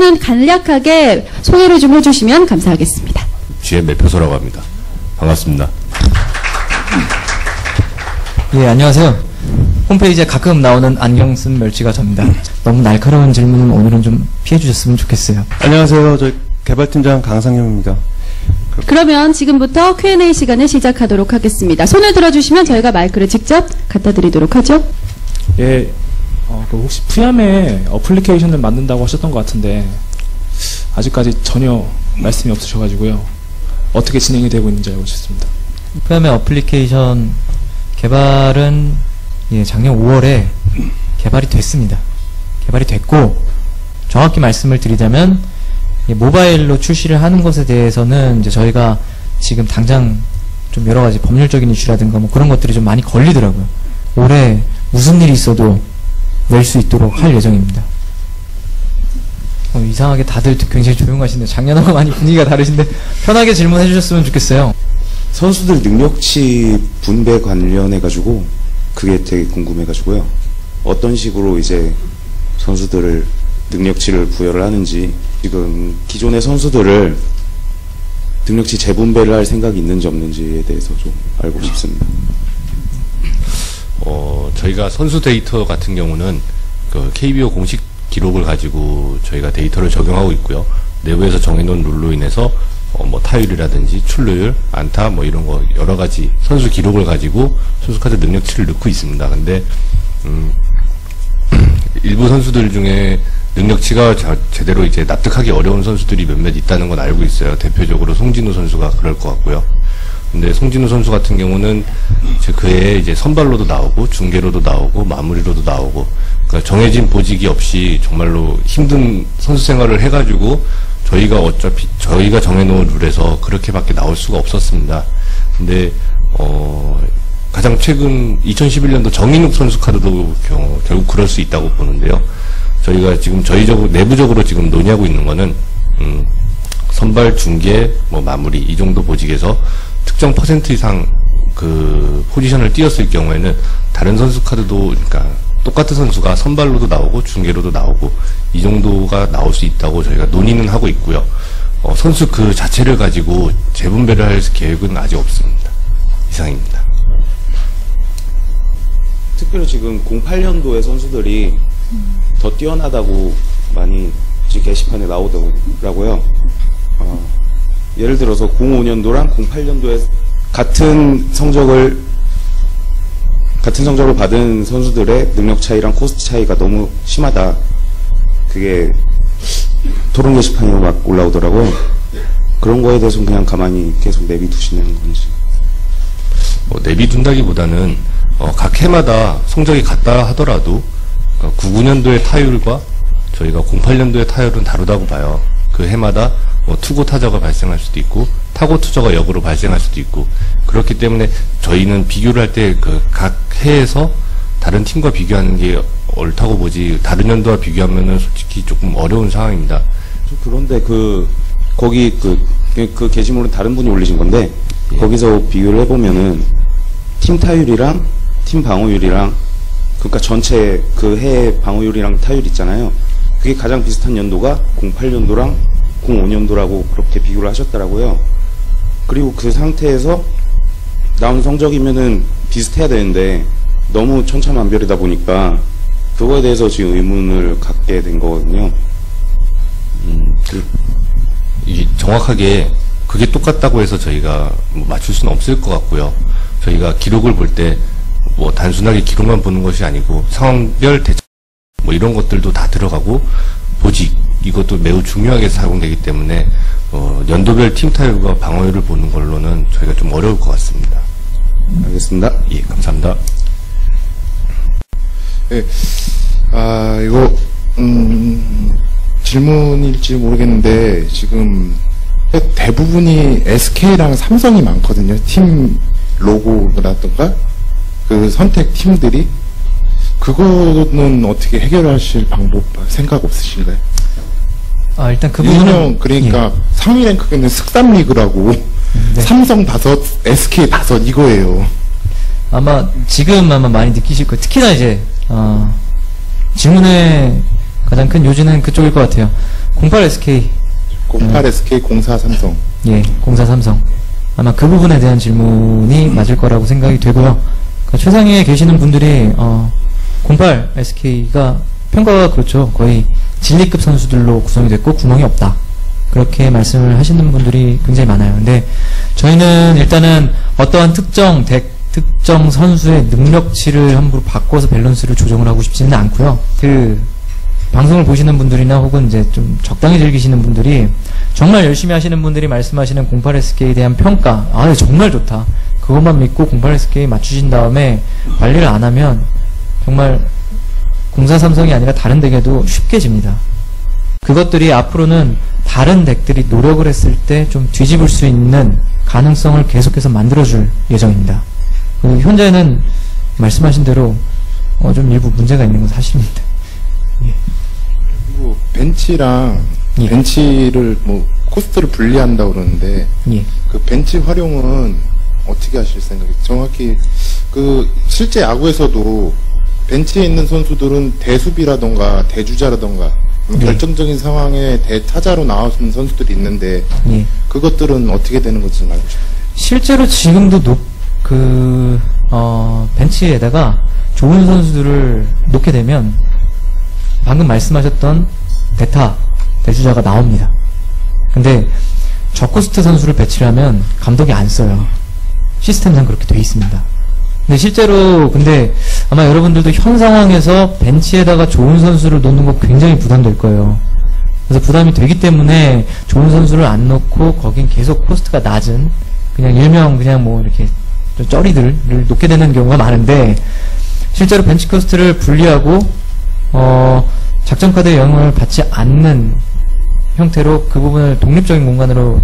그러면 간략하게 소개를 좀 해주시면 감사하겠습니다. GM 매표소라고 합니다. 반갑습니다. 예, 안녕하세요. 홈페이지에 가끔 나오는 안경 쓴 멸치가 접니다. 너무 날카로운 질문은 오늘은 좀 피해 주셨으면 좋겠어요. 안녕하세요. 저 개발팀장 강상영입니다. 그러면 지금부터 Q&A 시간을 시작하도록 하겠습니다. 손을 들어주시면 저희가 마이크를 직접 갖다 드리도록 하죠. 예, 혹시 푸야메 어플리케이션을 만든다고 하셨던 것 같은데 아직까지 전혀 말씀이 없으셔가지고요. 어떻게 진행이 되고 있는지 알고 싶습니다. 푸야메 어플리케이션 개발은 작년 5월에 개발이 됐습니다. 개발이 됐고 정확히 말씀을 드리자면 모바일로 출시를 하는 것에 대해서는 이제 저희가 지금 당장 좀 여러 가지 법률적인 이슈라든가 뭐 그런 것들이 좀 많이 걸리더라고요. 올해 무슨 일이 있어도 낼 수 있도록 할 예정입니다. 이상하게 다들 굉장히 조용하신데 작년하고 많이 분위기가 다르신데 편하게 질문해 주셨으면 좋겠어요. 선수들 능력치 분배 관련해가지고 그게 되게 궁금해가지고요. 어떤 식으로 이제 선수들을 능력치를 부여를 하는지, 지금 기존의 선수들을 능력치 재분배를 할 생각이 있는지 없는지에 대해서 좀 알고 싶습니다. 저희가 선수 데이터 같은 경우는 그 KBO 공식 기록을 가지고 저희가 데이터를 적용하고 있고요. 내부에서 정해놓은 룰로 인해서 뭐 타율이라든지 출루율, 안타 뭐 이런 거 여러 가지 선수 기록을 가지고 선수 카드 능력치를 넣고 있습니다. 근데 일부 선수들 중에 능력치가 제대로 이제 납득하기 어려운 선수들이 몇몇 있다는 건 알고 있어요. 대표적으로 송진우 선수가 그럴 것 같고요. 근데 송진우 선수 같은 경우는 그해 이제 선발로도 나오고 중계로도 나오고 마무리로도 나오고, 그러니까 정해진 보직이 없이 정말로 힘든 선수 생활을 해가지고 저희가 어차피 저희가 정해놓은 룰에서 그렇게밖에 나올 수가 없었습니다. 근데 가장 최근 2011년도 정인욱 선수 카드도 결국 그럴 수 있다고 보는데요. 저희가 지금 내부적으로 지금 논의하고 있는 거는 선발, 중계, 뭐 마무리 이 정도 보직에서 특정 퍼센트 이상 그 포지션을 띄었을 경우에는 다른 선수 카드도, 그러니까 똑같은 선수가 선발로도 나오고 중계로도 나오고 이 정도가 나올 수 있다고 저희가 논의는 하고 있고요. 선수 그 자체를 가지고 재분배를 할 계획은 아직 없습니다. 이상입니다. 특별히 지금 08년도의 선수들이 더 뛰어나다고 많이 게시판에 나오더라고요. 예를 들어서 05년도랑 08년도에 같은 성적을 받은 선수들의 능력 차이랑 코스트 차이가 너무 심하다. 그게 토론 게시판에 막 올라오더라고요. 그런 거에 대해서는 그냥 가만히 계속 내비두시는 건지. 내비둔다기보다는 각 해마다 성적이 같다 하더라도 99년도의 타율과 저희가 08년도의 타율은 다르다고 봐요. 그 해마다 투고 타자가 발생할 수도 있고 타고 투자가 역으로 발생할 수도 있고, 그렇기 때문에 저희는 비교를 할 때 그 각 해에서 다른 팀과 비교하는 게 옳다고 보지 다른 연도와 비교하면은 솔직히 조금 어려운 상황입니다. 그런데 거기 그 게시물은 다른 분이 올리신 건데, 예. 거기서 비교를 해보면은 팀 타율이랑 팀 방어율이랑, 그러니까 전체 그 해의 방어율이랑 타율 있잖아요. 그게 가장 비슷한 연도가 08년도랑 05년도라고 그렇게 비교를 하셨더라고요. 그리고 그 상태에서 나온 성적이면은 비슷해야 되는데 너무 천차만별이다 보니까 그거에 대해서 지금 의문을 갖게 된 거거든요. 이게 정확하게 그게 똑같다고 해서 저희가 맞출 수는 없을 것 같고요. 저희가 기록을 볼 때 뭐 단순하게 기록만 보는 것이 아니고 상황별 대처 뭐 이런 것들도 다 들어가고 보직 이것도 매우 중요하게 사용되기 때문에 연도별 팀 타율과 방어율을 보는 걸로는 저희가 좀 어려울 것 같습니다. 알겠습니다. 예, 감사합니다. 네, 이거 질문일지 모르겠는데 지금 대부분이 SK랑 삼성이 많거든요. 팀 로고라든가 그 선택 팀들이. 그거는 어떻게 해결하실 방법 생각 없으신가요? 일단 그 부분은 그러니까 상위 랭크는 쓱삼 리그라고 네. 삼성 5, SK 5 이거예요. 아마 지금 많이 느끼실 거예요. 특히나 이제 질문의 가장 큰 요지는 그쪽일 것 같아요. 08 SK. 08 SK 04 삼성. 예, 04 삼성. 아마 그 부분에 대한 질문이 맞을 거라고 생각이 되고요. 그러니까 최상위에 계시는 분들이 08 SK가 평가가 그렇죠. 거의 진리급 선수들로 구성이 됐고 구멍이 없다. 그렇게 말씀을 하시는 분들이 굉장히 많아요. 근데 저희는 일단은 어떠한 특정 선수의 능력치를 함부로 바꿔서 밸런스를 조정을 하고 싶지는 않고요. 그 방송을 보시는 분들이나 혹은 이제 좀 적당히 즐기시는 분들이 정말 열심히 하시는 분들이 말씀하시는 08SK에 대한 평가, 아, 정말 좋다. 그것만 믿고 08SK 맞추신 다음에 관리를 안 하면 정말 04 삼성이 아니라 다른 덱에도 쉽게 집니다. 그것들이 앞으로는 다른 덱들이 노력을 했을 때 좀 뒤집을 수 있는 가능성을 계속해서 만들어줄 예정입니다. 현재는 말씀하신 대로 좀 일부 문제가 있는 건 사실입니다. 예. 그리고 벤치랑 예. 벤치를 뭐 코스트를 분리한다고 그러는데 예. 그 벤치 활용은 어떻게 하실 생각이에요? 정확히 그 실제 야구에서도 벤치에 있는 선수들은 대수비라던가 대주자라던가 예. 결정적인 상황에 대타자로 나오는 선수들이 있는데 예. 그것들은 어떻게 되는 건지 알고 싶어요. 실제로 지금도 벤치에다가 좋은 선수들을 놓게 되면 방금 말씀하셨던 대주자가 나옵니다. 근데 저코스트 선수를 배치를 하면 감독이 안 써요. 시스템상 그렇게 돼 있습니다. 근데 실제로 아마 여러분들도 현 상황에서 벤치에다가 좋은 선수를 놓는 거 굉장히 부담될 거예요. 그래서 부담이 되기 때문에 좋은 선수를 안 놓고 거긴 계속 코스트가 낮은 그냥 일명 그냥 뭐 이렇게 좀 쩌리들을 놓게 되는 경우가 많은데 실제로 벤치 코스트를 분리하고 작전 카드의 영향을 받지 않는 형태로 그 부분을 독립적인 공간으로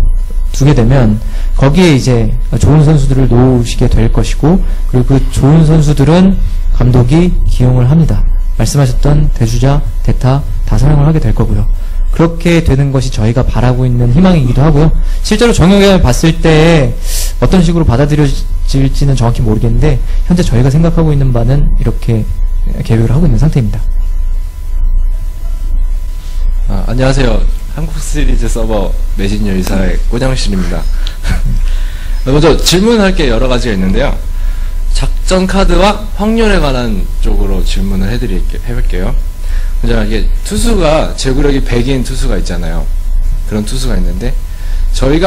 두게 되면 거기에 이제 좋은 선수들을 놓으시게 될 것이고 그리고 그 좋은 선수들은 감독이 기용을 합니다. 말씀하셨던 대주자, 대타 다 사용을 하게 될 거고요. 그렇게 되는 것이 저희가 바라고 있는 희망이기도 하고요. 실제로 정형외과를 봤을 때 어떤 식으로 받아들여질지는 정확히 모르겠는데 현재 저희가 생각하고 있는 바는 이렇게 계획을 하고 있는 상태입니다. 안녕하세요. 한국 시리즈 서버 매진 열사의 꼬장실입니다. 먼저 질문할 게 여러 가지가 있는데요. 작전 카드와 확률에 관한 쪽으로 질문을 해볼게요. 먼저 이게 투수가 제구력이 100인 투수가 있잖아요. 그런 투수가 있는데 저희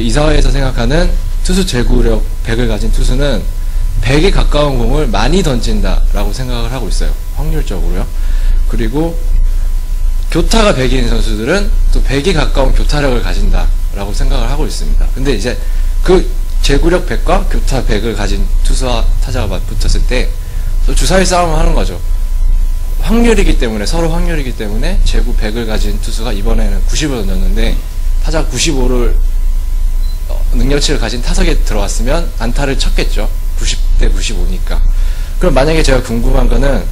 이사회에서 생각하는 투수 제구력 100을 가진 투수는 100에 가까운 공을 많이 던진다라고 생각을 하고 있어요. 확률적으로요. 그리고 교타가 100인 선수들은 또 100에 가까운 교타력을 가진다라고 생각을 하고 있습니다. 근데 이제 그 제구력 100과 교타 100을 가진 투수와 타자가 맞붙었을 때 또 주사위 싸움을 하는 거죠. 서로 확률이기 때문에 제구 100을 가진 투수가 이번에는 90을 던졌는데 타자 95를 능력치를 가진 타석에 들어왔으면 안타를 쳤겠죠. 90대 95니까. 그럼 만약에 제가 궁금한 거는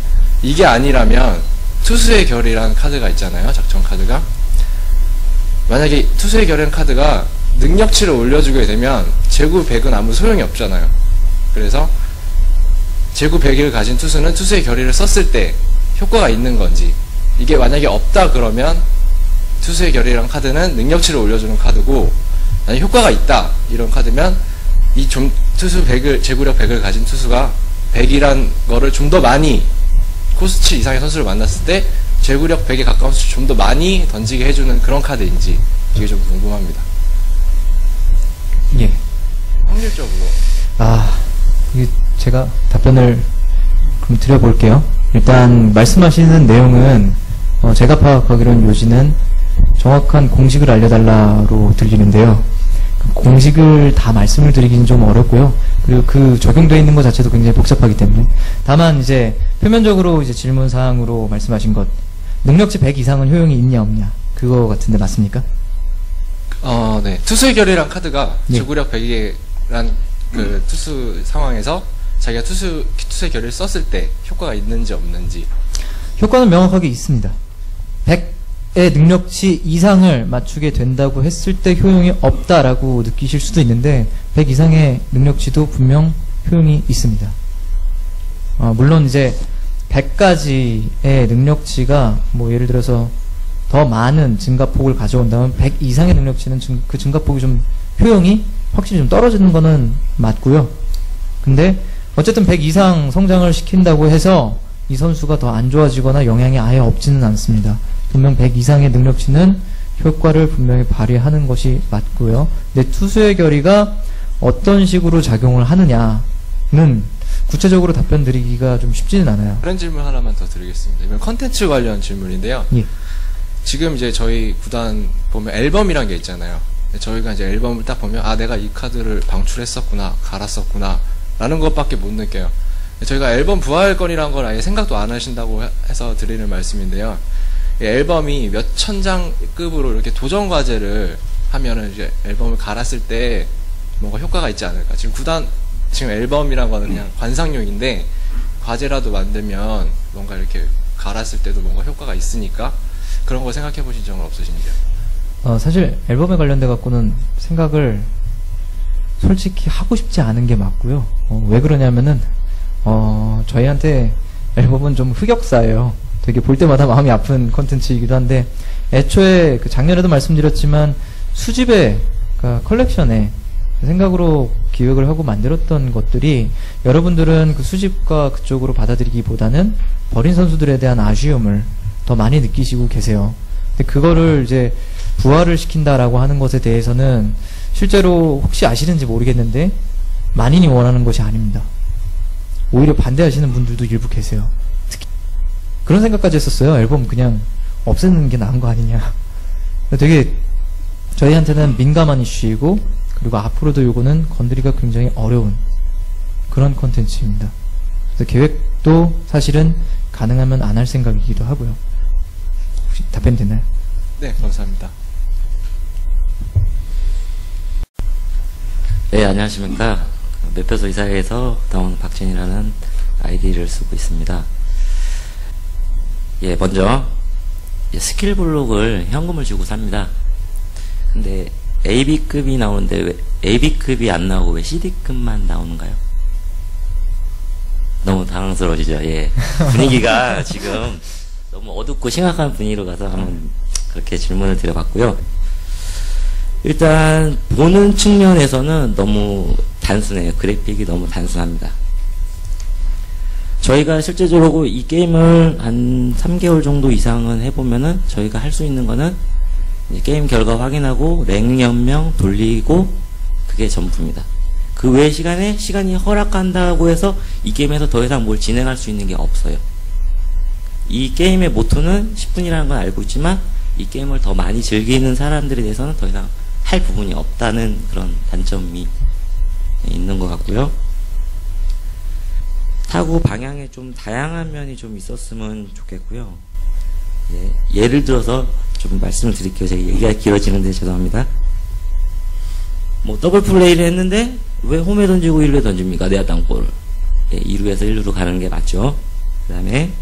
이게 아니라면 투수의 결이라는 카드가 있잖아요. 작전 카드가. 만약에 투수의 결이라는 카드가 능력치를 올려주게 되면 제구 100은 아무 소용이 없잖아요. 그래서 제구 100을 가진 투수는 투수의 결의를 썼을 때 효과가 있는 건지, 이게 만약에 없다 그러면 투수의 결의라는 카드는 능력치를 올려주는 카드고, 만약에 효과가 있다 이런 카드면 이 투수 100을, 제구력 100을 가진 투수가 100이란 거를 좀 더 많이 코스 7 이상의 선수를 만났을 때 제구력 100에 가까운 선수 좀 더 많이 던지게 해주는 그런 카드인지 이게 좀 궁금합니다. 예. 확률적으로. 이게 제가 답변을 그럼 드려볼게요. 일단 말씀하시는 내용은 제가 파악하기로는 요지는 정확한 공식을 알려달라로 들리는데요. 그 공식을 다 말씀을 드리기는 좀 어렵고요. 그리고 그 적용되어 있는 것 자체도 굉장히 복잡하기 때문에, 다만 이제 표면적으로 이제 질문 사항으로 말씀하신 것, 능력치 100 이상은 효용이 있냐 없냐, 그거 같은데 맞습니까? 네. 투수의 결의란 카드가 예. 제구력 100이란 그 투수 상황에서 자기가 투수의 결의를 썼을 때 효과가 있는지 없는지. 효과는 명확하게 있습니다. 100의 능력치 이상을 맞추게 된다고 했을 때 효용이 없다라고 느끼실 수도 있는데 100 이상의 능력치도 분명 효용이 있습니다. 물론 이제 100까지의 능력치가 뭐 예를 들어서 더 많은 증가폭을 가져온다면 100 이상의 능력치는 그 증가폭이 좀 효용이 확실히 좀 떨어지는 거는 맞고요. 근데 어쨌든 100 이상 성장을 시킨다고 해서 이 선수가 더 안 좋아지거나 영향이 아예 없지는 않습니다. 분명 100 이상의 능력치는 효과를 분명히 발휘하는 것이 맞고요. 근데 투수의 결의가 어떤 식으로 작용을 하느냐는 구체적으로 답변 드리기가 좀 쉽지는 않아요. 다른 질문 하나만 더 드리겠습니다. 이건 컨텐츠 관련 질문인데요. 예. 지금 이제 저희 구단 보면 앨범이란 게 있잖아요. 저희가 이제 앨범을 딱 보면 아 내가 이 카드를 방출했었구나, 갈았었구나 라는 것밖에 못 느껴요. 저희가 앨범 부활 건이라는 걸 아예 생각도 안 하신다고 해서 드리는 말씀인데요. 이 앨범이 몇 천 장 급으로 이렇게 도전 과제를 하면은 이제 앨범을 갈았을 때 뭔가 효과가 있지 않을까. 지금 앨범이란 거는 그냥 관상용인데 과제라도 만들면 뭔가 이렇게 갈았을 때도 뭔가 효과가 있으니까 그런 걸 생각해 보신 적은 없으신지요? 사실 앨범에 관련돼 갖고는 생각을 솔직히 하고 싶지 않은 게 맞고요. 왜 그러냐면은 저희한테 앨범은 좀 흑역사예요. 되게 볼 때마다 마음이 아픈 컨텐츠이기도 한데 애초에 작년에도 말씀드렸지만 수집에 그러니까 컬렉션에 생각으로 기획을 하고 만들었던 것들이 여러분들은 그 수집과 그쪽으로 받아들이기보다는 버린 선수들에 대한 아쉬움을 더 많이 느끼시고 계세요. 근데 그거를 이제 부활을 시킨다라고 하는 것에 대해서는 실제로 혹시 아시는지 모르겠는데 만인이 원하는 것이 아닙니다. 오히려 반대하시는 분들도 일부 계세요. 특히 그런 생각까지 했었어요. 앨범 그냥 없애는 게 나은 거 아니냐. 되게 저희한테는 민감한 이슈이고 그리고 앞으로도 요거는 건드리기가 굉장히 어려운 그런 콘텐츠입니다. 그래서 계획도 사실은 가능하면 안 할 생각이기도 하고요. 혹시 답변 됐나요? 네, 감사합니다. 네, 안녕하십니까. 매표소 이사회에서 나온 박진이라는 아이디를 쓰고 있습니다. 예, 먼저 스킬 블록을 현금을 주고 삽니다. 근데 AB급이 나오는데 왜 AB급이 안 나오고 왜 CD급만 나오는가요? 너무 당황스러우시죠? 예. 분위기가 지금 너무 어둡고 심각한 분위기로 가서 한번 그렇게 질문을 드려봤고요. 일단 보는 측면에서는 너무 단순해요. 그래픽이 너무 단순합니다. 저희가 실제적으로 이 게임을 한 3개월 정도 이상은 해보면은 저희가 할 수 있는 거는 게임 결과 확인하고 랭 연명 돌리고 그게 전부입니다. 그 외의 시간이 허락한다고 해서 이 게임에서 더 이상 뭘 진행할 수 있는 게 없어요. 이 게임의 모토는 10분이라는 건 알고 있지만 이 게임을 더 많이 즐기는 사람들에 대해서는 더 이상 할 부분이 없다는 그런 단점이 있는 것 같고요. 타구 방향에 좀 다양한 면이 좀 있었으면 좋겠고요. 예, 예를 들어서 좀 말씀을 드릴게요. 제가 얘기가 길어지는데 죄송합니다. 뭐 더블 플레이를 했는데 왜 홈에 던지고 1루에 던집니까? 내야 땅볼을. 예, 2루에서 1루로 가는 게 맞죠. 그 다음에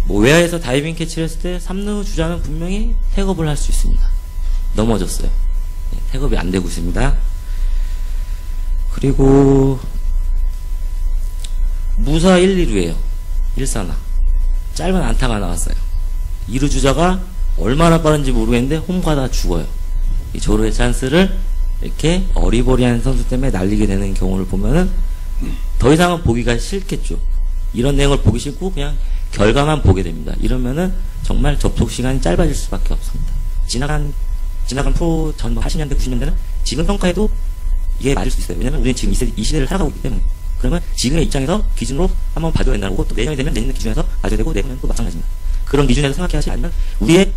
뭐 외야에서 다이빙 캐치를 했을 때 3루 주자는 분명히 태업을 할 수 있습니다. 넘어졌어요. 예, 태업이 안 되고 있습니다. 그리고 무사 1, 2루예요. 1사나 짧은 안타가 나왔어요. 2루 주자가 얼마나 빠른지 모르겠는데 홈 가다 죽어요. 이 조루의 찬스를 이렇게 어리버리한 선수 때문에 날리게 되는 경우를 보면은 더 이상은 보기가 싫겠죠. 이런 내용을 보기 싫고 그냥 결과만 보게 됩니다. 이러면은 정말 접속 시간이 짧아질 수밖에 없습니다. 지나간 프로 전 80년대, 90년대는 지금 평가해도 이게 맞을 수 있어요. 왜냐면 우리는 지금 이 시대를 살아가고 있기 때문에. 그러면 지금의 입장에서 기준으로 한번 봐줘야 된다는 거고 또 내년이 되면 내년 기준에서 봐줘야 되고 내년은 또 마찬가지입니다. 그런 기준에서 생각하지 않으면 우리의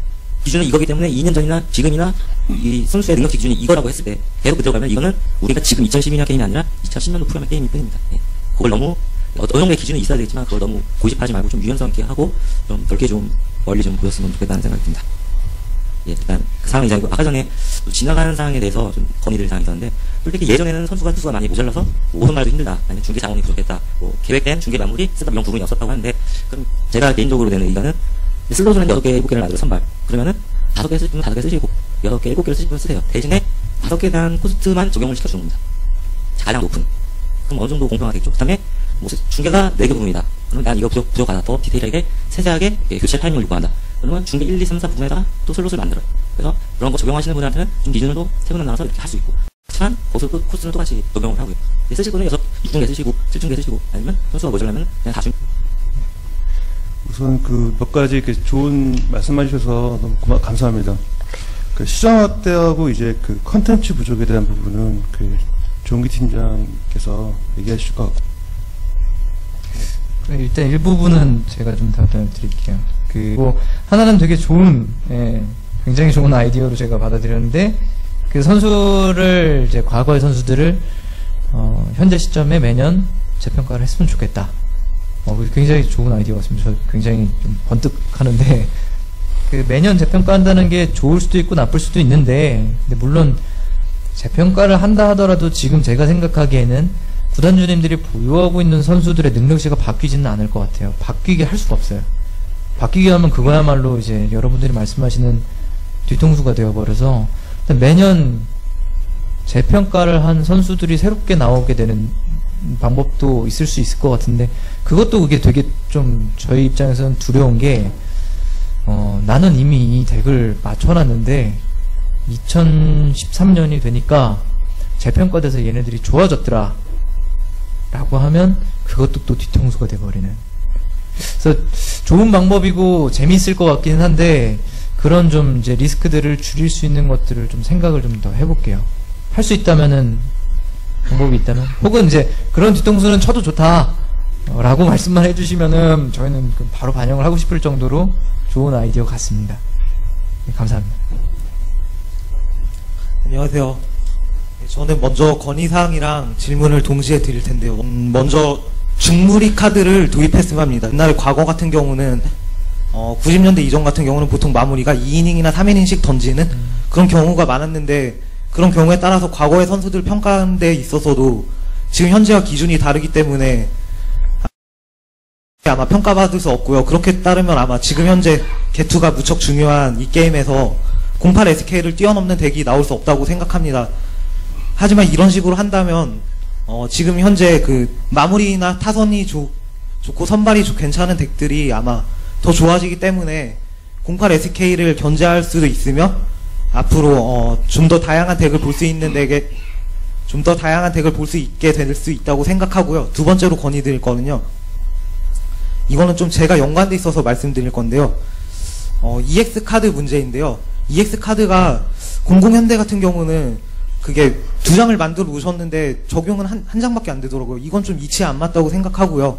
기준은 이거기 때문에 2년 전이나 지금이나 이 선수의 능력치 기준이 이거라고 했을 때 계속 들어가면 이거는 우리가 지금 2012년 게임이 아니라 2010년도 프로그램 게임일 뿐입니다. 예. 그걸 너무 어느 정도의 기준이 있어야 되겠지만 그걸 너무 고집하지 말고 좀 유연성 있게 하고 좀 넓게 좀 멀리 좀 보였으면 좋겠다는 생각이 듭니다. 예, 일단 그 상황이 이상이고 아까 전에 지나가는 상황에 대해서 좀 건의드릴 사항이 있었는데 솔직히 예전에는 선수가 투수가 많이 모자라서 5선 말도 힘들다 아니면 중계 자원이 부족했다 뭐 계획된 중계 마무리 셋업 이런 부분이 없었다고 하는데 그럼 제가 개인적으로 내는 의견은 슬롯을 한 6개, 7개를 놔두고 선발 그러면은 5개 쓰실 분은 5개 쓰시고 6개, 7개를 쓰실 분은 쓰세요. 대신에 5개에 대한 코스트만 적용을 시켜주는 겁니다. 가장 높은. 그럼 어느 정도 공평하겠죠. 그 다음에 뭐 중계가 4개 부분이다. 그럼 난 이거 부족하다. 더 디테일하게 세세하게 교체 타이밍을 요구한다. 그러면 중계 1, 2, 3, 4 부분에다가 또 슬롯을 만들어요. 그래서 그런 거 적용하시는 분한테는 좀 기준을 또 3군데 나눠서 이렇게 할 수 있고. 하지만 거기서 또 코스는 똑같이 적용을 하고요. 쓰실 거는 6중계 쓰시고 7중계 쓰시고 아니면 선수가 모자라면 그냥 4중. 우선 그 몇 가지 이렇게 좋은 말씀해 주셔서 너무 감사합니다. 그 시장 확대하고 이제 그 컨텐츠 부족에 대한 부분은 그 조은기 팀장께서 얘기해 주실 것 같고. 일단 일부분은 제가 좀 답변을 드릴게요. 그리고 하나는 되게 좋은, 굉장히 좋은 아이디어로 제가 받아들였는데, 그 선수를, 이제 과거의 선수들을, 현재 시점에 매년 재평가를 했으면 좋겠다. 굉장히 좋은 아이디어 같습니다. 저 굉장히 좀 번뜩하는데, 그 매년 재평가한다는 게 좋을 수도 있고 나쁠 수도 있는데, 근데 물론 재평가를 한다 하더라도 지금 제가 생각하기에는 구단주님들이 보유하고 있는 선수들의 능력치가 바뀌지는 않을 것 같아요. 바뀌게 할 수가 없어요. 바뀌게 하면 그거야말로 이제 여러분들이 말씀하시는 뒤통수가 되어버려서 매년 재평가를 한 선수들이 새롭게 나오게 되는 방법도 있을 수 있을 것 같은데 그것도 그게 되게 좀 저희 입장에서는 두려운 게 나는 이미 이 덱을 맞춰놨는데 2013년이 되니까 재평가돼서 얘네들이 좋아졌더라 라고 하면 그것도 또 뒤통수가 돼버리는. 그래서 좋은 방법이고 재미있을 것 같긴 한데 그런 좀 이제 리스크들을 줄일 수 있는 것들을 좀 생각을 좀 더 해볼게요. 할 수 있다면은 방법이 있다면 혹은 이제 그런 뒤통수는 쳐도 좋다 라고 말씀만 해주시면은 저희는 바로 반영을 하고 싶을 정도로 좋은 아이디어 같습니다. 네, 감사합니다. 안녕하세요. 저는 먼저 건의사항이랑 질문을 동시에 드릴 텐데요. 먼저 중무리 카드를 도입했으면 합니다. 옛날 과거 같은 경우는 90년대 이전 같은 경우는 보통 마무리가 2이닝이나 3이닝씩 던지는 그런 경우가 많았는데 그런 경우에 따라서 과거의 선수들 평가하는 데 있어서도 지금 현재와 기준이 다르기 때문에 아마 평가받을 수 없고요. 그렇게 따르면 아마 지금 현재 개투가 무척 중요한 이 게임에서 08 SK를 뛰어넘는 덱이 나올 수 없다고 생각합니다. 하지만 이런 식으로 한다면 지금 현재 그 마무리나 타선이 좋고 선발이 괜찮은 덱들이 아마 더 좋아지기 때문에 08 SK를 견제할 수도 있으며 앞으로 좀 더 다양한 덱을 볼 수 있는 덱에 좀 더 다양한 덱을 볼 수 있게 될 수 있다고 생각하고요. 두 번째로 건의드릴 거는요. 이거는 좀 제가 연관돼 있어서 말씀드릴 건데요. EX 카드 문제인데요. EX 카드가 공공현대 같은 경우는 그게 2장을 만들어 놓으셨는데 적용은 한 장밖에 안 되더라고요. 이건 좀 이치에 안 맞다고 생각하고요.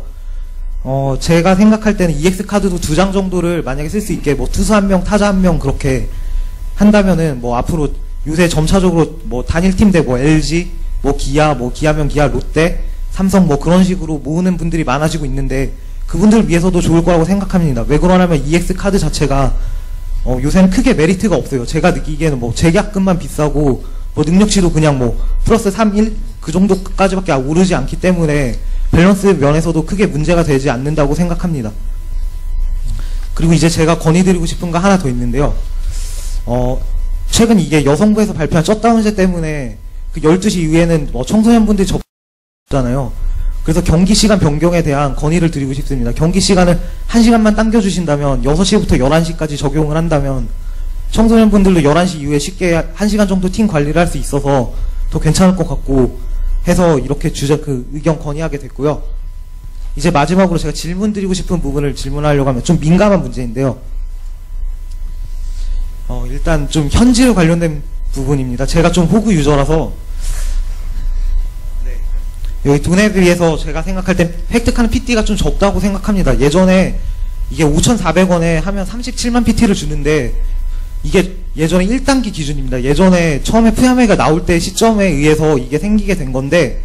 제가 생각할 때는 EX 카드도 2장 정도를 만약에 쓸 수 있게 뭐 투수 1명, 타자 1명 그렇게 한다면은 뭐 앞으로 요새 점차적으로 뭐 단일팀 대 뭐 LG, 뭐 기아, 뭐 기아면 기아, 롯데, 삼성 뭐 그런 식으로 모으는 분들이 많아지고 있는데 그분들을 위해서도 좋을 거라고 생각합니다. 왜 그러냐면 EX 카드 자체가 요새는 크게 메리트가 없어요. 제가 느끼기에는 뭐 재계약금만 비싸고 뭐 능력치도 그냥 뭐 플러스 3, 1 그 정도까지밖에 오르지 않기 때문에 밸런스 면에서도 크게 문제가 되지 않는다고 생각합니다. 그리고 이제 제가 건의드리고 싶은 거 하나 더 있는데요. 최근 이게 여성부에서 발표한 셧다운제 때문에 그 12시 이후에는 뭐 청소년분들이 접잖아요. 그래서 경기 시간 변경에 대한 건의를 드리고 싶습니다. 경기 시간을 1시간만 당겨주신다면 6시부터 11시까지 적용을 한다면 청소년분들도 11시 이후에 쉽게 1시간 정도 팀 관리를 할 수 있어서 더 괜찮을 것 같고 해서 이렇게 의견 건의하게 됐고요. 이제 마지막으로 제가 질문 드리고 싶은 부분을 질문하려고 하면 좀 민감한 문제인데요. 일단 좀 현질 관련된 부분입니다. 제가 좀 호구 유저라서 여기 돈에 비해서 제가 생각할 땐 획득하는 PT가 좀 적다고 생각합니다. 예전에 이게 5,400원에 하면 37만 PT를 주는데 이게 예전에 1단계 기준입니다. 예전에 처음에 푸야메가 나올 때 시점에 의해서 이게 생기게 된 건데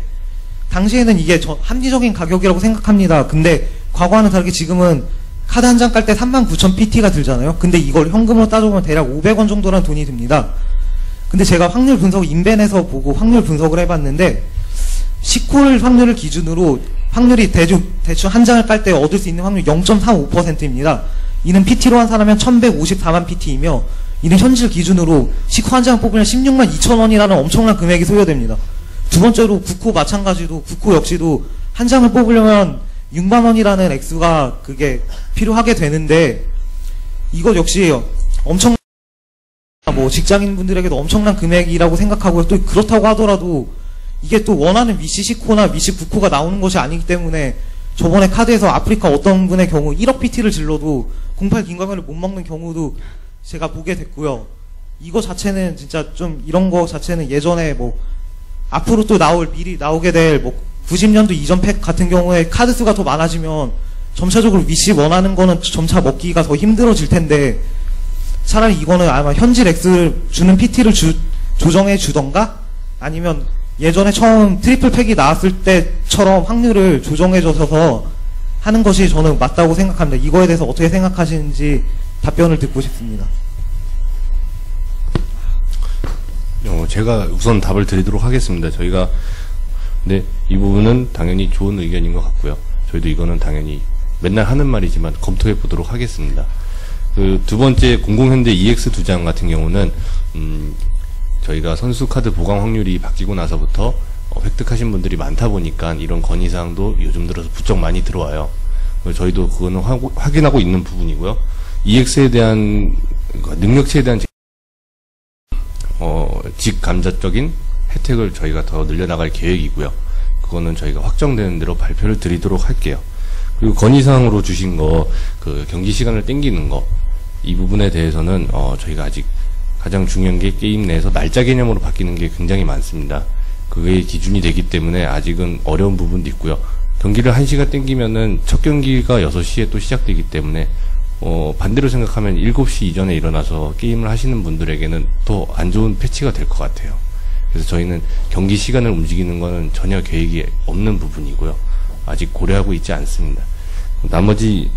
당시에는 이게 합리적인 가격이라고 생각합니다. 근데 과거와는 다르게 지금은 카드 한 장 깔 때 39,000 PT가 들잖아요. 근데 이걸 현금으로 따져보면 대략 500원 정도라는 돈이 듭니다. 근데 제가 확률 분석 인벤에서 보고 확률 분석을 해봤는데 시콜 확률을 기준으로 확률이 대충 한 장을 깔 때 얻을 수 있는 확률 0.35%입니다. 이는 PT로 한 사람은 1154만 PT이며 이는 현질 기준으로 시코 한 장을 뽑으면 16만 2천원이라는 엄청난 금액이 소요됩니다. 두 번째로 국호 마찬가지로 국호 역시도 한 장을 뽑으려면 6만원이라는 액수가 그게 필요하게 되는데 이것 역시 엄청 뭐 직장인분들에게도 엄청난 금액이라고 생각하고요. 또 그렇다고 하더라도 이게 또 원하는 위시 10코나 위시 9코가 나오는 것이 아니기 때문에 저번에 카드에서 아프리카 어떤 분의 경우 1억 PT를 질러도 08 긴가면을 못 먹는 경우도 제가 보게 됐고요. 이거 자체는 진짜 좀 이런 거 자체는 예전에 뭐 앞으로 또 미리 나오게 될 뭐 90년도 이전 팩 같은 경우에 카드 수가 더 많아지면 점차적으로 위시 원하는 거는 점차 먹기가 더 힘들어질 텐데 차라리 이거는 아마 현질 X 주는 PT를 조정해 주던가 아니면 예전에 처음 트리플 팩이 나왔을 때처럼 확률을 조정해 줘서 하는 것이 저는 맞다고 생각합니다. 이거에 대해서 어떻게 생각하시는지 답변을 듣고 싶습니다. 제가 우선 답을 드리도록 하겠습니다. 저희가 네, 이 부분은 당연히 좋은 의견인 것 같고요. 저희도 이거는 당연히 맨날 하는 말이지만 검토해 보도록 하겠습니다. 그 두 번째 공공현대 EX 2장 같은 경우는 저희가 선수 카드 보강 확률이 바뀌고 나서부터 획득하신 분들이 많다 보니까 이런 건의사항도 요즘 들어서 부쩍 많이 들어와요. 저희도 그거는 확인하고 있는 부분이고요. EX에 대한 능력치에 대한 직감자적인 혜택을 저희가 더 늘려나갈 계획이고요. 그거는 저희가 확정되는 대로 발표를 드리도록 할게요. 그리고 건의사항으로 주신 거, 그 경기 시간을 땡기는 거, 이 부분에 대해서는 저희가 아직 가장 중요한 게 게임 내에서 날짜 개념으로 바뀌는 게 굉장히 많습니다. 그게 기준이 되기 때문에 아직은 어려운 부분도 있고요. 경기를 1시간 땡기면은 첫 경기가 6시에 또 시작되기 때문에 반대로 생각하면 7시 이전에 일어나서 게임을 하시는 분들에게는 더 안 좋은 패치가 될 것 같아요. 그래서 저희는 경기 시간을 움직이는 거는 전혀 계획이 없는 부분이고요. 아직 고려하고 있지 않습니다. 나머지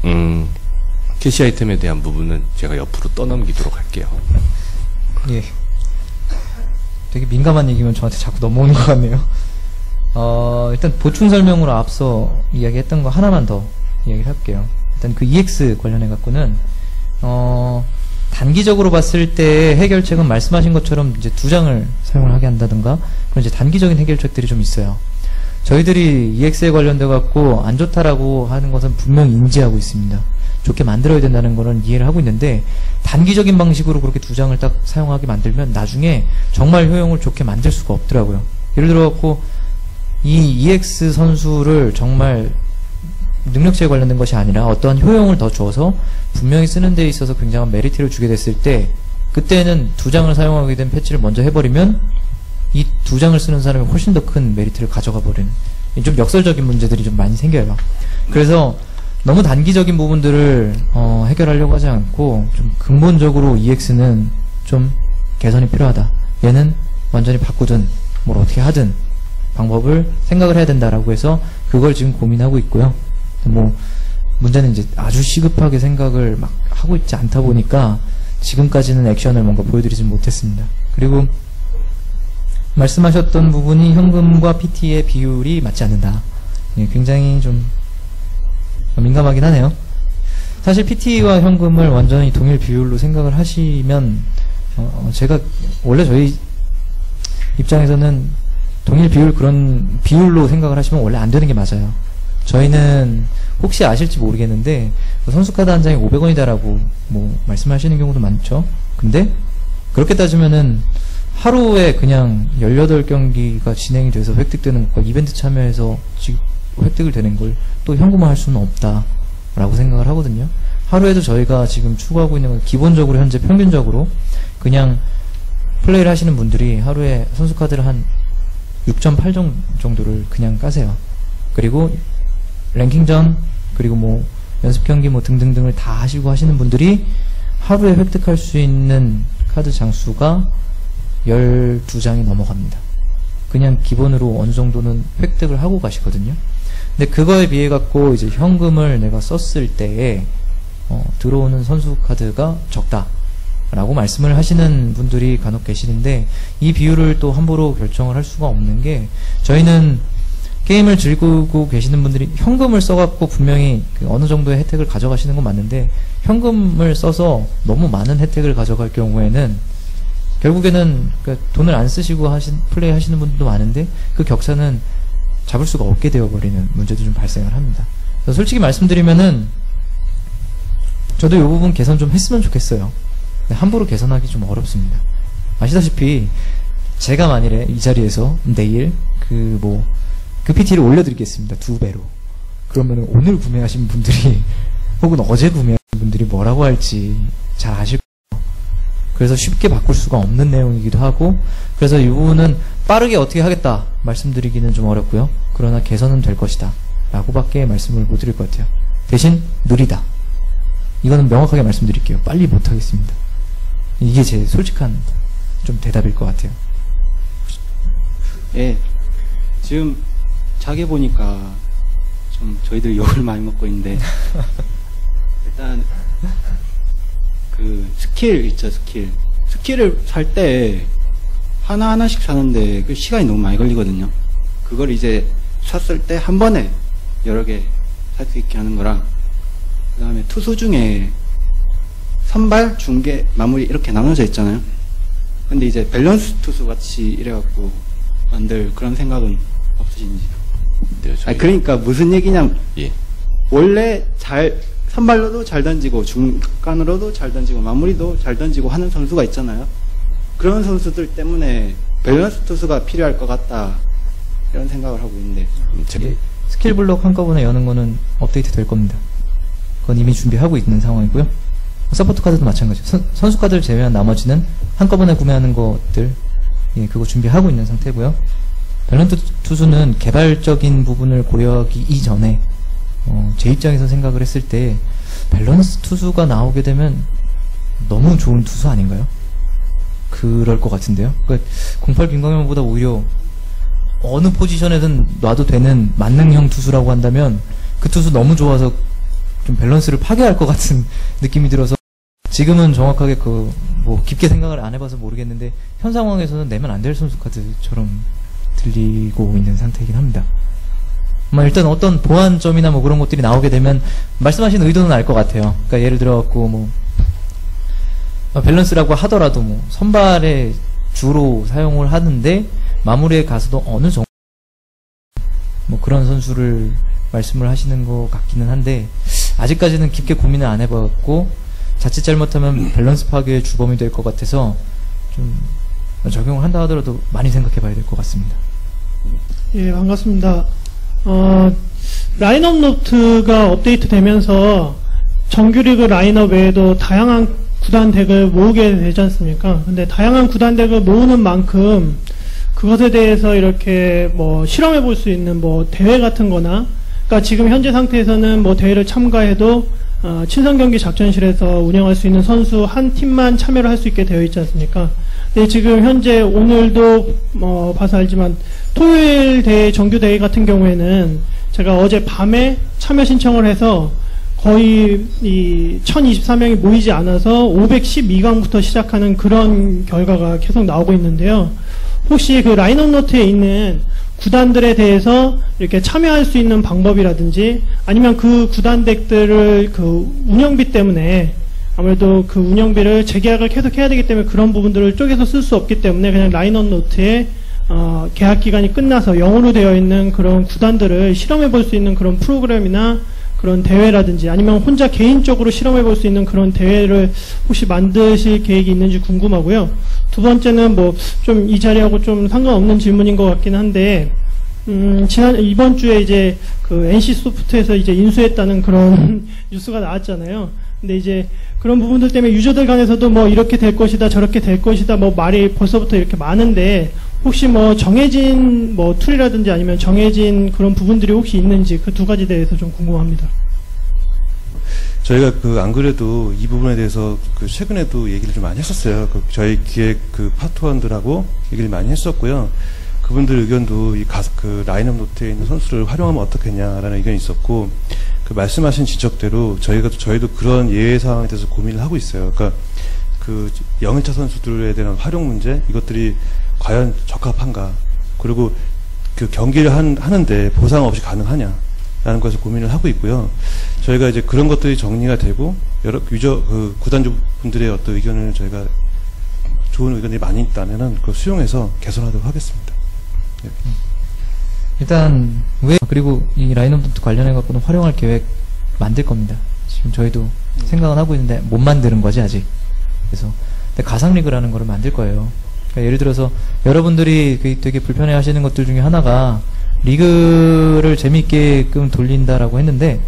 캐시 아이템에 대한 부분은 제가 옆으로 떠넘기도록 할게요. 예. 되게 민감한 얘기면 저한테 자꾸 넘어오는 것 같네요. 일단 보충 설명으로 앞서 이야기했던 거 하나만 더 이야기를 할게요. 일단 그 EX 관련해 갖고는 단기적으로 봤을 때 해결책은 말씀하신 것처럼 이제 2장을 사용을 하게 한다든가 그런 이제 단기적인 해결책들이 좀 있어요. 저희들이 EX에 관련돼 갖고 안 좋다라고 하는 것은 분명히 인지하고 있습니다. 좋게 만들어야 된다는 거는 이해를 하고 있는데 단기적인 방식으로 그렇게 2장을 딱 사용하게 만들면 나중에 정말 효용을 좋게 만들 수가 없더라고요. 예를 들어 갖고 이 EX 선수를 정말 능력치에 관련된 것이 아니라 어떠한 효용을 더 줘서 분명히 쓰는 데 있어서 굉장한 메리트를 주게 됐을 때 그때는 2장을 사용하게 된 패치를 먼저 해버리면 이 2장을 쓰는 사람이 훨씬 더 큰 메리트를 가져가 버리는 좀 역설적인 문제들이 좀 많이 생겨요. 그래서 너무 단기적인 부분들을 해결하려고 하지 않고 좀 근본적으로 EX는 좀 개선이 필요하다. 얘는 완전히 바꾸든 뭘 어떻게 하든 방법을 생각을 해야 된다라고 해서 그걸 지금 고민하고 있고요. 뭐 문제는 이제 아주 시급하게 생각을 막 하고 있지 않다 보니까 지금까지는 액션을 뭔가 보여드리진 못했습니다. 그리고 말씀하셨던 부분이 현금과 PT의 비율이 맞지 않는다. 예, 굉장히 좀 민감하긴 하네요. 사실 PT와 현금을 완전히 동일 비율로 생각을 하시면 제가 원래 저희 입장에서는 동일 비율 그런 비율로 생각을 하시면 원래 안 되는 게 맞아요. 저희는 혹시 아실지 모르겠는데 선수카드 한 장에 500원이다라고 뭐 말씀하시는 경우도 많죠. 근데 그렇게 따지면은 하루에 그냥 18경기가 진행이 돼서 획득되는 것과 이벤트 참여해서 지금 획득을 되는 걸 또 현금화할 수는 없다라고 생각을 하거든요. 하루에도 저희가 지금 추구하고 있는 건 기본적으로 현재 평균적으로 그냥 플레이를 하시는 분들이 하루에 선수카드를 한 6.8 정도를 그냥 까세요. 그리고 랭킹전 그리고 뭐 연습경기 뭐 등등등을 다 하시고 하시는 분들이 하루에 획득할 수 있는 카드 장수가 12장이 넘어갑니다. 그냥 기본으로 어느 정도는 획득을 하고 가시거든요. 근데 그거에 비해 갖고 이제 현금을 내가 썼을 때에 들어오는 선수 카드가 적다라고 말씀을 하시는 분들이 간혹 계시는데 이 비율을 또 함부로 결정을 할 수가 없는 게 저희는 게임을 즐기고 계시는 분들이 현금을 써갖고 분명히 어느 정도의 혜택을 가져가시는 건 맞는데 현금을 써서 너무 많은 혜택을 가져갈 경우에는 결국에는 돈을 안 쓰시고 플레이 하시는 분들도 많은데 그 격차는 잡을 수가 없게 되어버리는 문제도 좀 발생을 합니다. 그래서 솔직히 말씀드리면은 저도 이 부분 개선 좀 했으면 좋겠어요. 근데 함부로 개선하기 좀 어렵습니다. 아시다시피 제가 만일에 이 자리에서 내일 그 PT를 올려드리겠습니다. 2배로. 그러면 오늘 구매하신 분들이 혹은 어제 구매하신 분들이 뭐라고 할지 잘 아실 거예요. 그래서 쉽게 바꿀 수가 없는 내용이기도 하고, 그래서 이 부분은 빠르게 어떻게 하겠다 말씀드리기는 좀 어렵고요. 그러나 개선은 될 것이다 라고밖에 말씀을 못 드릴 것 같아요. 대신 느리다. 이거는 명확하게 말씀드릴게요. 빨리 못하겠습니다. 이게 제 솔직한 좀 대답일 것 같아요. 예, 지금 자기 보니까 좀 저희들 욕을 많이 먹고 있는데 일단 그 스킬 있죠, 스킬을 살 때 하나하나씩 사는데 그 시간이 너무 많이 걸리거든요. 그걸 이제 샀을 때 한 번에 여러 개 살 수 있게 하는 거랑, 그 다음에 투수 중에 선발, 중계, 마무리 이렇게 나눠져 있잖아요. 근데 이제 밸런스 투수 같이 이래갖고 만들 그런 생각은 없으신지? 네, 아니, 그러니까 무슨 얘기냐면, 예. 원래 선발로도 잘 던지고 중간으로도 잘 던지고 마무리도 잘 던지고 하는 선수가 있잖아요. 그런 선수들 때문에 밸런스 투수가 필요할 것 같다 이런 생각을 하고 있는데, 스킬 블록 한꺼번에 여는 거는 업데이트 될 겁니다. 그건 이미 준비하고 있는 상황이고요. 서포트 카드도 마찬가지예요. 선수 카드를 제외한 나머지는 한꺼번에 구매하는 것들, 예, 그거 준비하고 있는 상태고요. 밸런스 투수는 개발적인 부분을 고려하기 이전에 제 입장에서 생각을 했을 때 밸런스 투수가 나오게 되면 너무 좋은 투수 아닌가요? 그럴 것 같은데요. 그러니까 08 김광현보다 오히려 어느 포지션에든 놔도 되는 만능형 투수라고 한다면 그 투수 너무 좋아서 좀 밸런스를 파괴할 것 같은 느낌이 들어서, 지금은 정확하게 깊게 생각을 안 해봐서 모르겠는데 현 상황에서는 내면 안 될 선수 카드처럼 들리고 있는 상태이긴 합니다. 일단 어떤 보완점이나 그런 것들이 나오게 되면 말씀하신 의도는 알 것 같아요. 그러니까 예를 들어갖고 밸런스라고 하더라도 선발에 주로 사용을 하는데 마무리에 가서도 어느 정도 그런 선수를 말씀을 하시는 것 같기는 한데, 아직까지는 깊게 고민을 안 해봤고 자칫 잘못하면 밸런스 파괴의 주범이 될 것 같아서 좀 적용을 한다 하더라도 많이 생각해 봐야 될 것 같습니다. 예, 반갑습니다. 라인업 노트가 업데이트 되면서 정규리그 라인업 외에도 다양한 구단 덱을 모으게 되지 않습니까? 근데 다양한 구단 덱을 모으는 만큼 그것에 대해서 이렇게 실험해 볼 수 있는 대회 같은 거나, 그러니까 지금 현재 상태에서는 대회를 참가해도 친선 경기 작전실에서 운영할 수 있는 선수 한 팀만 참여를 할 수 있게 되어 있지 않습니까? 근데 지금 현재 오늘도 봐서 알지만 토요일 대회 정규 대회 같은 경우에는 제가 어제 밤에 참여 신청을 해서 거의 이 1024명이 모이지 않아서 512강부터 시작하는 그런 결과가 계속 나오고 있는데요. 혹시 그 라인업 노트에 있는 구단들에 대해서 이렇게 참여할 수 있는 방법이라든지, 아니면 그 구단 덱들을 그 운영비 때문에, 아무래도 그 운영비를 재계약을 계속 해야 되기 때문에 그런 부분들을 쪼개서 쓸 수 없기 때문에 그냥 라인업 노트에 계약 기간이 끝나서 0으로 되어 있는 그런 구단들을 실험해 볼 수 있는 그런 프로그램이나 그런 대회라든지, 아니면 혼자 개인적으로 실험해 볼 수 있는 그런 대회를 혹시 만드실 계획이 있는지 궁금하고요. 두 번째는 좀 이 자리하고 좀 상관없는 질문인 것 같긴 한데, 이번 주에 이제 그 NC 소프트에서 이제 인수했다는 그런 뉴스가 나왔잖아요. 근데 이제 그런 부분들 때문에 유저들 간에서도 이렇게 될 것이다, 저렇게 될 것이다, 말이 벌써부터 이렇게 많은데, 혹시 정해진 툴이라든지 아니면 정해진 그런 부분들이 혹시 있는지, 그 두 가지 대해서 좀 궁금합니다. 저희가 안 그래도 이 부분에 대해서 최근에도 얘기를 좀 많이 했었어요. 저희 기획 파트원들하고 얘기를 많이 했었고요. 그분들 의견도 라인업 노트에 있는 선수를 활용하면 어떻겠냐라는 의견이 있었고, 말씀하신 지적대로 저희도 그런 예외 상황에 대해서 고민을 하고 있어요. 그러니까 0일차 선수들에 대한 활용 문제, 이것들이 과연 적합한가, 그리고 경기를 하는데 보상 없이 가능하냐라는 것을 고민을 하고 있고요. 저희가 이제 그런 것들이 정리가 되고 여러 구단주분들의 어떤 의견을 저희가 좋은 의견이 많이 있다면은 그걸 수용해서 개선하도록 하겠습니다. 네. 일단 그리고 이 라인업 노트 관련해 갖고는 활용할 계획 만들 겁니다. 지금 저희도 생각은 하고 있는데 못 만드는 거지 아직. 그래서 근데 가상 리그라는 거를 만들 거예요. 그러니까 예를 들어서 여러분들이 되게 불편해하시는 것들 중에 하나가 리그를 재미있게끔 돌린다라고 했는데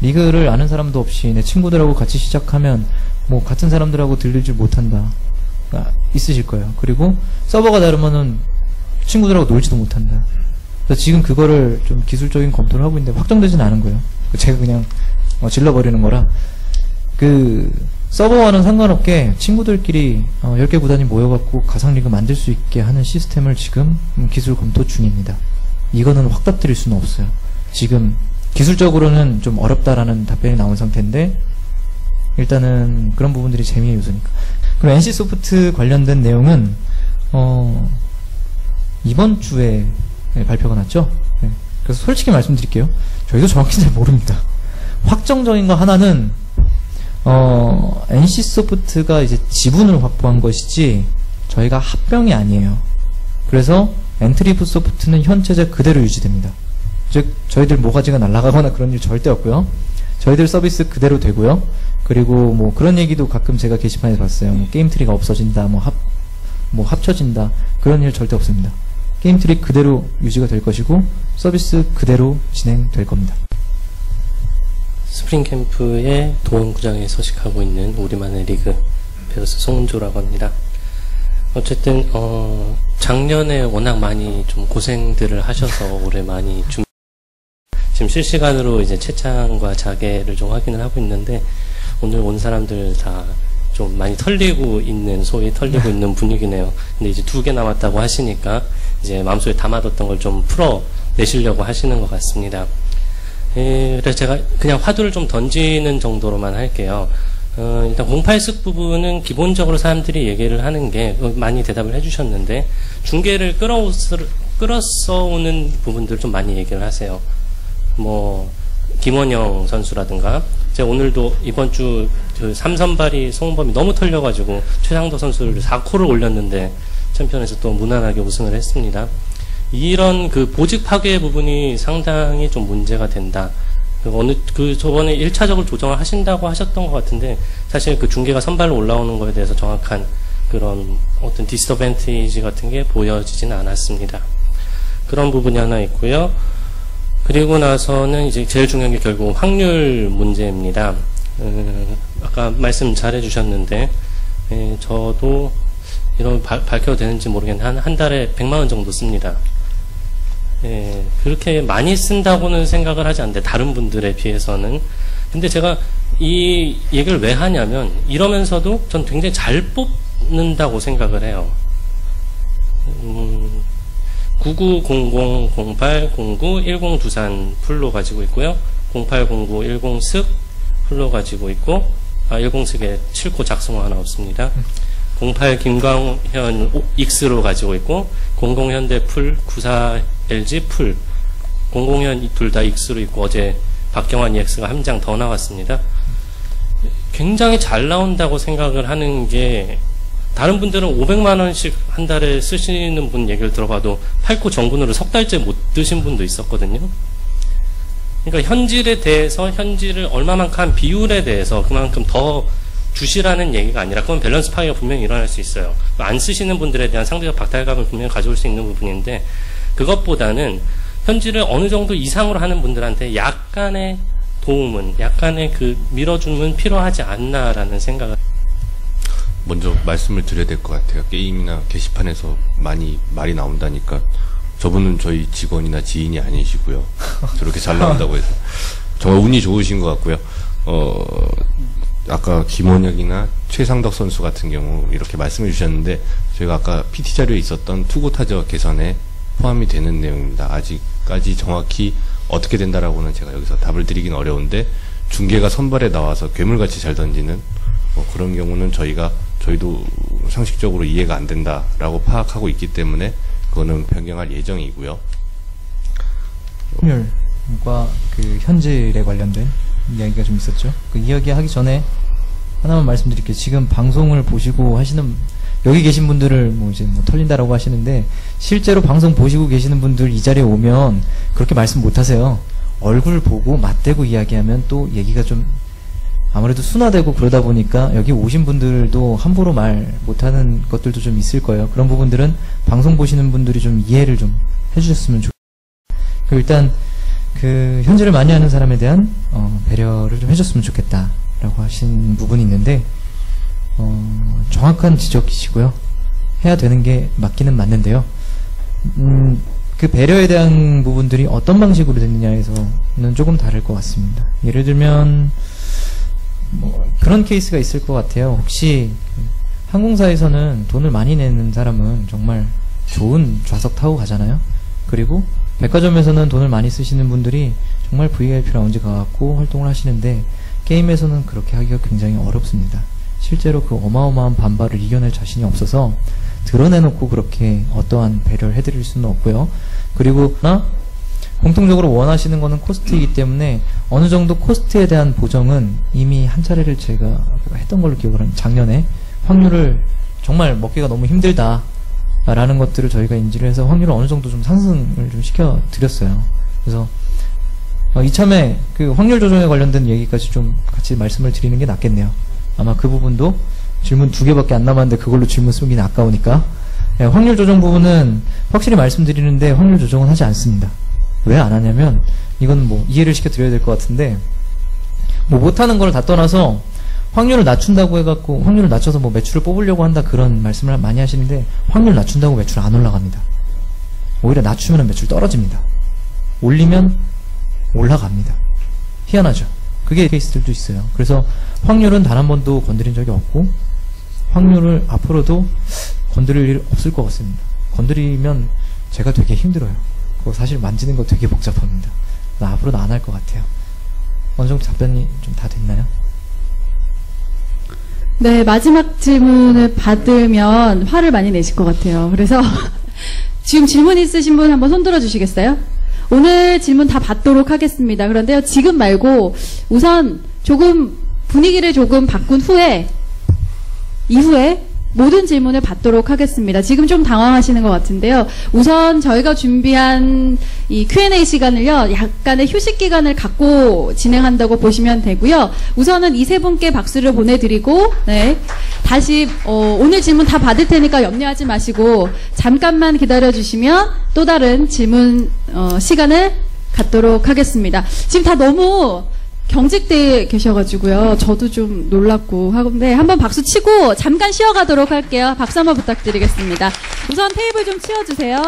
리그를 아는 사람도 없이 내 친구들하고 같이 시작하면 뭐 같은 사람들하고 들리질 못한다. 있으실 거예요. 그리고 서버가 다르면은 친구들하고 놀지도 못한다. 그래서 지금 그거를 좀 기술적인 검토를 하고 있는데 확정되지는 않은 거예요. 제가 그냥 질러버리는 거라. 그 서버와는 상관없게 친구들끼리 10개 구단이 모여갖고 가상리그 만들 수 있게 하는 시스템을 지금 기술 검토 중입니다. 이거는 확답 드릴 수는 없어요. 지금 기술적으로는 좀 어렵다라는 답변이 나온 상태인데 일단은 그런 부분들이 재미의 요소니까. 그럼 NC소프트 관련된 내용은 이번 주에 발표가 났죠. 네. 그래서 솔직히 말씀드릴게요. 저희도 정확히 잘 모릅니다. 확정적인 거 하나는 NC소프트가 이제 지분을 확보한 것이지 저희가 합병이 아니에요. 그래서 엔트리브 소프트는 현재제 그대로 유지됩니다. 즉 저희들 모가지가 날아가거나 그런 일 절대 없고요. 저희들 서비스 그대로 되고요. 그리고 뭐 그런 얘기도 가끔 제가 게시판에서 봤어요. 뭐 게임트리가 없어진다, 뭐 합쳐진다, 그런 일 절대 없습니다. 게임트리 그대로 유지가 될 것이고 서비스 그대로 진행될 겁니다. 스프링캠프의 도원구장에 서식하고 있는 우리만의 리그 베어스 송은조라고 합니다. 어쨌든 작년에 워낙 많이 좀 고생들을 하셔서 올해 많이 지금 실시간으로 이제 채창과 자계를 좀 확인을 하고 있는데 오늘 온 사람들 다 좀 많이 털리고 있는, 소위 털리고 있는 분위기네요. 근데 이제 2개 남았다고 하시니까 이제 마음속에 담아뒀던 걸 좀 풀어내시려고 하시는 것 같습니다. 그래서 제가 그냥 화두를 좀 던지는 정도로만 할게요. 일단 08습 부분은 기본적으로 사람들이 얘기를 하는 게 많이 대답을 해주셨는데 중계를 끌어서 오는 부분들 좀 많이 얘기를 하세요. 뭐 김원영 선수라든가 제가 오늘도 이번 주 그 3선발이 송범이 너무 털려가지고 최상도 선수를 4코를 올렸는데 챔피언에서 또 무난하게 우승을 했습니다. 이런 그 보직 파괴 부분이 상당히 좀 문제가 된다. 저번에 1차적으로 조정을 하신다고 하셨던 것 같은데, 사실 그 중계가 선발로 올라오는 거에 대해서 정확한 그런 어떤 디스어밴티지 같은 게 보여지지는 않았습니다. 그런 부분이 하나 있고요. 그리고 나서는 이제 제일 중요한 게 결국 확률 문제입니다. 아까 말씀 잘 해주셨는데, 저도 이런 밝혀도 되는지 모르겠는데, 한 달에 100만원 정도 씁니다. 그렇게 많이 쓴다고는 생각을 하지 않는데, 다른 분들에 비해서는. 근데 제가 이 얘기를 왜 하냐면, 이러면서도 전 굉장히 잘 뽑는다고 생각을 해요. 9900080910 두산 풀로 가지고 있고요. 080910 습 풀로 가지고 있고, 10습에 7코 작성어 하나 없습니다. 08 김광현 X로 가지고 있고, 00 현대 풀, 94 LG 풀, 00현 둘 다 X로 있고, 어제 박경환 EX가 한 장 더 나왔습니다. 굉장히 잘 나온다고 생각을 하는 게, 다른 분들은 500만원씩 한 달에 쓰시는 분 얘기를 들어봐도 8코 정군으로 석 달째 못 드신 분도 있었거든요. 그러니까 현질에 대해서, 현질을 얼마만큼 한 비율에 대해서 그만큼 더 주시라는 얘기가 아니라, 그건 밸런스 파괴가 분명히 일어날 수 있어요. 안 쓰시는 분들에 대한 상대적 박탈감을 분명히 가져올 수 있는 부분인데, 그것보다는 현질을 어느 정도 이상으로 하는 분들한테 약간의 도움은, 약간의 그 밀어줌은 필요하지 않나라는 생각을. 먼저 말씀을 드려야 될 것 같아요. 게임이나 게시판에서 많이 말이 나온다니까 저분은 저희 직원이나 지인이 아니시고요. 저렇게 잘 나온다고 해서 정말 운이 좋으신 것 같고요. 아까 김원혁이나 최상덕 선수 같은 경우 이렇게 말씀해 주셨는데, 저희가 아까 PT 자료에 있었던 투구 타자 개선에 포함이 되는 내용입니다. 아직까지 정확히 어떻게 된다라고는 제가 여기서 답을 드리긴 어려운데, 중계가 선발에 나와서 괴물같이 잘 던지는 그런 경우는 저희도 상식적으로 이해가 안 된다라고 파악하고 있기 때문에 그거는 변경할 예정이고요. 확률과 그 현질에 관련된 이야기가 좀 있었죠. 그 이야기 하기 전에 하나만 말씀드릴게요. 지금 방송을 보시고 하시는, 여기 계신 분들을 뭐 이제 뭐 털린다라고 하시는데, 실제로 방송 보시고 계시는 분들 이 자리에 오면 그렇게 말씀 못 하세요. 얼굴 보고 맞대고 이야기하면 또 얘기가 좀 아무래도 순화되고 그러다 보니까 여기 오신 분들도 함부로 말 못하는 것들도 좀 있을 거예요. 그런 부분들은 방송 보시는 분들이 좀 이해를 좀 해주셨으면 좋겠어요. 일단 그 현질을 많이 하는 사람에 대한 배려를 좀 해줬으면 좋겠다라고 하신 부분이 있는데 정확한 지적이시고요. 해야 되는 게 맞기는 맞는데요. 그 배려에 대한 부분들이 어떤 방식으로 됐느냐에서는 조금 다를 것 같습니다. 예를 들면 뭐 그런 케이스가 있을 것 같아요. 혹시 항공사에서는 돈을 많이 내는 사람은 정말 좋은 좌석 타고 가잖아요. 그리고 백화점에서는 돈을 많이 쓰시는 분들이 정말 VIP 라운지 가갖고 활동을 하시는데 게임에서는 그렇게 하기가 굉장히 어렵습니다. 실제로 그 어마어마한 반발을 이겨낼 자신이 없어서 드러내놓고 그렇게 어떠한 배려를 해드릴 수는 없고요. 그리고 공통적으로 원하시는 거는 코스트이기 때문에 어느 정도 코스트에 대한 보정은 이미 한 차례를 제가 했던 걸로 기억을 합니다. 작년에 확률을 정말 먹기가 너무 힘들다 라는 것들을 저희가 인지를 해서 확률을 어느 정도 좀 상승을 좀 시켜드렸어요. 그래서 이참에 그 확률 조정에 관련된 얘기까지 좀 같이 말씀을 드리는 게 낫겠네요. 아마 그 부분도 질문 2개밖에 안 남았는데 그걸로 질문 쓰기는 아까우니까 확률 조정 부분은 확실히 말씀드리는데 확률 조정은 하지 않습니다. 왜 안 하냐면 이건 뭐 이해를 시켜드려야 될 것 같은데 뭐 못하는 걸 다 떠나서 확률을 낮춘다고 해갖고 확률을 낮춰서 뭐 매출을 뽑으려고 한다 그런 말씀을 많이 하시는데 확률 낮춘다고 매출 안 올라갑니다. 오히려 낮추면 매출 떨어집니다. 올리면 올라갑니다. 희한하죠. 그게 케이스들도 있어요. 그래서 확률은 단 한 번도 건드린 적이 없고 확률을 앞으로도 건드릴 일 없을 것 같습니다. 건드리면 제가 되게 힘들어요. 그거 사실 만지는 거 되게 복잡합니다. 앞으로는 안 할 것 같아요. 어느 정도 답변이 좀 다 됐나요? 네, 마지막 질문을 받으면 화를 많이 내실 것 같아요. 그래서 지금 질문 있으신 분 한번 손 들어주시겠어요? 오늘 질문 다 받도록 하겠습니다. 그런데요, 지금 말고 우선 조금 분위기를 조금 바꾼 후에 이후에 모든 질문을 받도록 하겠습니다. 지금 좀 당황하시는 것 같은데요. 우선 저희가 준비한 이 Q&A 시간을요, 약간의 휴식 기간을 갖고 진행한다고 보시면 되고요. 우선은 이 세 분께 박수를 보내드리고, 네. 다시, 오늘 질문 다 받을 테니까 염려하지 마시고, 잠깐만 기다려주시면 또 다른 질문, 시간을 갖도록 하겠습니다. 지금 다 너무 경직돼 계셔가지고요. 저도 좀 놀랍고 하는데 한번 박수 치고 잠깐 쉬어가도록 할게요. 박수 한번 부탁드리겠습니다. 우선 테이블 좀 치워주세요.